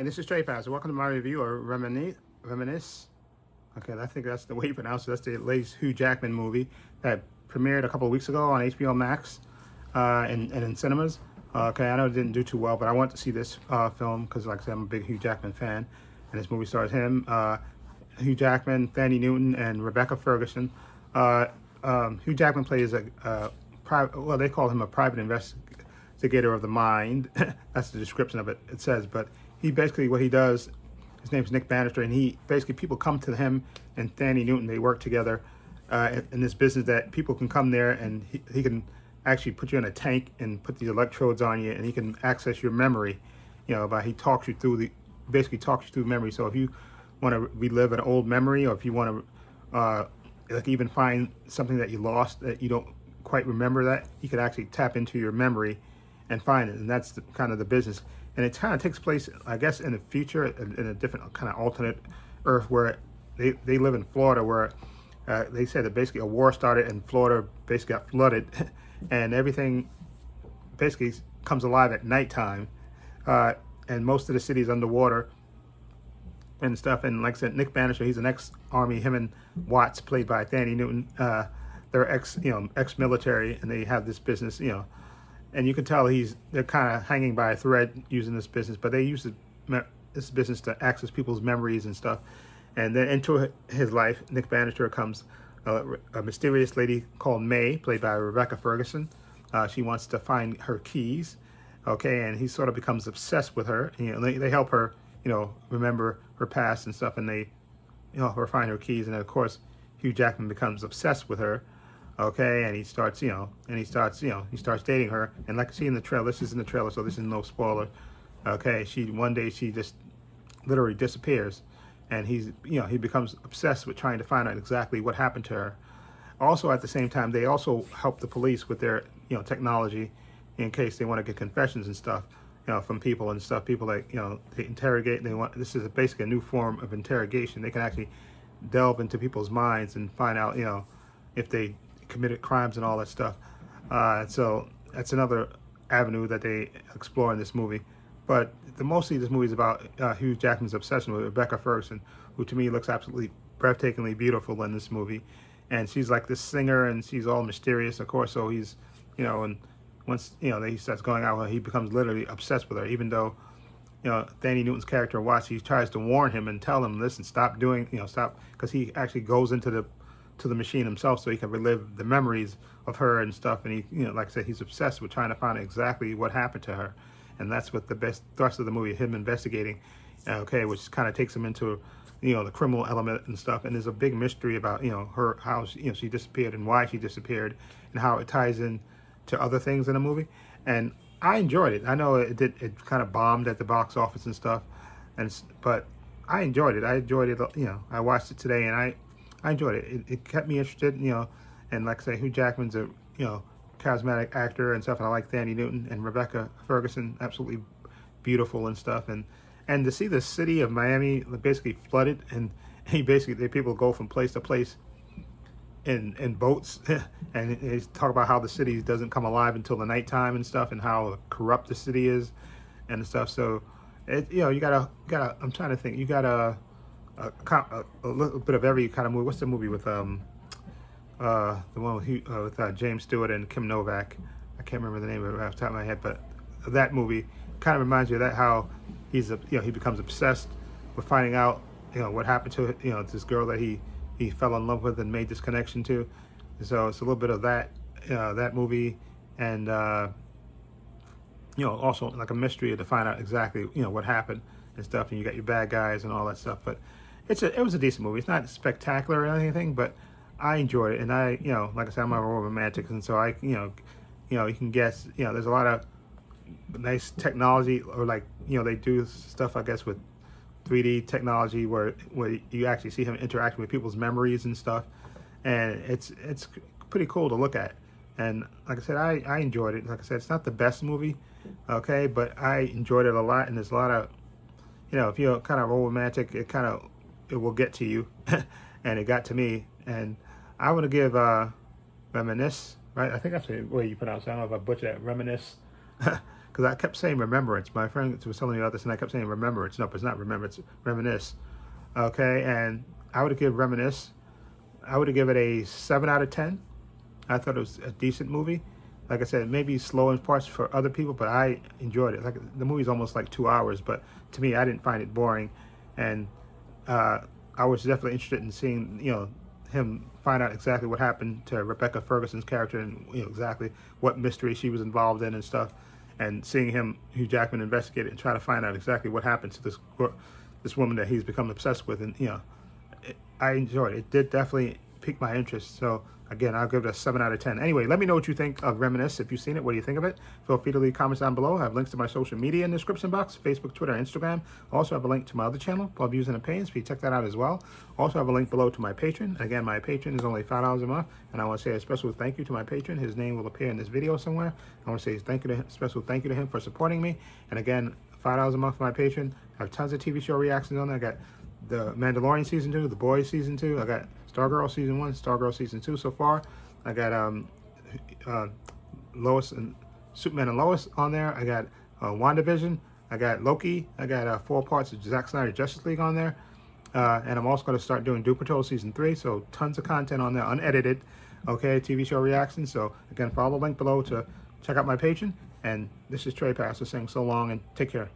Hi, this is Stray Pastor. Welcome to my review of Reminisce. Okay, I think that's the way you pronounce it. That's the latest Hugh Jackman movie that premiered a couple of weeks ago on HBO Max and in cinemas. Okay, I know it didn't do too well, but I want to see this film because, like I said, I'm a big Hugh Jackman fan. And this movie stars him, Hugh Jackman, Thandie Newton, and Rebecca Ferguson. Hugh Jackman plays a private, well, they call him a private investigator of the mind. That's the description of it. It says, but he basically, what he does, his name's Nick Bannister, and he basically, people come to him and Thandie Newton, they work together in this business that people can come there and he can actually put you in a tank and put these electrodes on you, and he can access your memory, he talks you through basically talks you through memory. So if you want to relive an old memory, or if you want to like even find something that you lost that you don't quite remember, that he could actually tap into your memory and find it. And that's kind of the business. And it kind of takes place, I guess, in the future, in a different kind of alternate Earth where they live in Florida, where they said that basically a war started and Florida basically got flooded and everything basically comes alive at nighttime, and most of the city is underwater and stuff. And like I said, Nick Bannister, he's an ex-army. Him and Watts, played by Thandie Newton, they're ex-military, and they have this business, and you can tell they're kind of hanging by a thread using this business, but they use this business to access people's memories and stuff. And then into his life, Nick Bannister, comes a mysterious lady called May, played by Rebecca Ferguson. She wants to find her keys, okay, and he sort of becomes obsessed with her. They help her, remember her past and stuff, and they help her find her keys. And of course, Hugh Jackman becomes obsessed with her. Okay, and he starts dating her. And like I see in the trailer, this is in the trailer, so this is no spoiler. Okay, one day she just literally disappears, and he becomes obsessed with trying to find out exactly what happened to her. Also, at the same time, they also help the police with their technology in case they want to get confessions and stuff, from people and stuff. People that they interrogate. This is basically a new form of interrogation. They can actually delve into people's minds and find out if they committed crimes and all that stuff. So that's another avenue that they explore in this movie. But mostly this movie is about Hugh Jackman's obsession with Rebecca Ferguson, who to me looks absolutely breathtakingly beautiful in this movie. And she's like this singer, and she's all mysterious, of course. So he's, and once he starts going out with her, he becomes literally obsessed with her. Even though, Thandie Newton's character Watts, he tries to warn him and tell him, listen, stop doing, stop, because he actually goes into the machine himself so he can relive the memories of her and stuff. And he, like I said, he's obsessed with trying to find out exactly what happened to her. And that's what the best thrust of the movie, him investigating, okay, which kind of takes him into, the criminal element and stuff. And there's a big mystery about, her, how she disappeared and why she disappeared, and how it ties in to other things in the movie. And I enjoyed it. I know it kind of bombed at the box office and stuff, but I enjoyed it. I watched it today, and I enjoyed it. It kept me interested, and like I say, Hugh Jackman's a, charismatic actor and stuff, and I like Thandie Newton and Rebecca Ferguson, absolutely beautiful and stuff. And to see the city of Miami basically flooded, and people go from place to place in boats, and they talk about how the city doesn't come alive until the nighttime and stuff, and how corrupt the city is and stuff. So you gotta I'm trying to think, you got a little bit of every kind of movie. What's the movie with the one with James Stewart and Kim Novak? I can't remember the name of it off the top of my head, but that movie kind of reminds you of that, how he becomes obsessed with finding out what happened to this girl that he fell in love with and made this connection to. So it's a little bit of that movie, and also like a mystery to find out exactly what happened and stuff. And you got your bad guys and all that stuff. But it was a decent movie. It's not spectacular or anything, but I enjoyed it. And I like I said, I'm a romantic, and so I you can guess there's a lot of nice technology, or like they do stuff, I guess, with 3D technology where you actually see him interacting with people's memories and stuff, and it's pretty cool to look at. And like I said, I enjoyed it. Like I said, it's not the best movie, okay, but I enjoyed it a lot. And there's a lot of, if you're kind of romantic, it will get to you, and it got to me. And I want to give Reminisce, right? I think that's the way you pronounce it. I don't know if I butchered that. Reminisce because I kept saying Remembrance. My friend was telling me about this, and I kept saying Remembrance. No, but it's not Remembrance. Reminisce. Okay, and I would give Reminisce. I would give it a 7 out of 10. I thought it was a decent movie. Like I said, maybe slow in parts for other people, but I enjoyed it. Like the movie's almost like 2 hours, but to me, I didn't find it boring, and I was definitely interested in seeing, him find out exactly what happened to Rebecca Ferguson's character, and exactly what mystery she was involved in and stuff, and seeing Hugh Jackman, investigate it and try to find out exactly what happened to this woman that he's become obsessed with, and I enjoyed it. It did definitely pique my interest. So again, I'll give it a 7 out of 10. Anyway, let me know what you think of Reminisce. If you've seen it, what do you think of it? Feel free to leave comments down below. I have links to my social media in the description box: Facebook, Twitter, Instagram. Also have a link to my other channel, Love Views and Opinions. Please check that out as well. Also have a link below to my Patreon. Again, my Patreon is only $5 a month, and I want to say a special thank you to my patron. His name will appear in this video somewhere. I want to say special thank you to him for supporting me. And again, $5 a month for my patron. I have tons of TV show reactions on there. I got The Mandalorian Season 2, The Boys Season 2. I got Stargirl Season 1, Stargirl Season 2 so far. I got Lois and Superman and Lois on there. I got WandaVision. I got Loki. I got 4 parts of Zack Snyder Justice League on there. And I'm also going to start doing Doom Patrol Season 3. So tons of content on there, unedited, okay, TV show reactions. So again, follow the link below to check out my Patreon. And this is Trey Pastor saying so long and take care.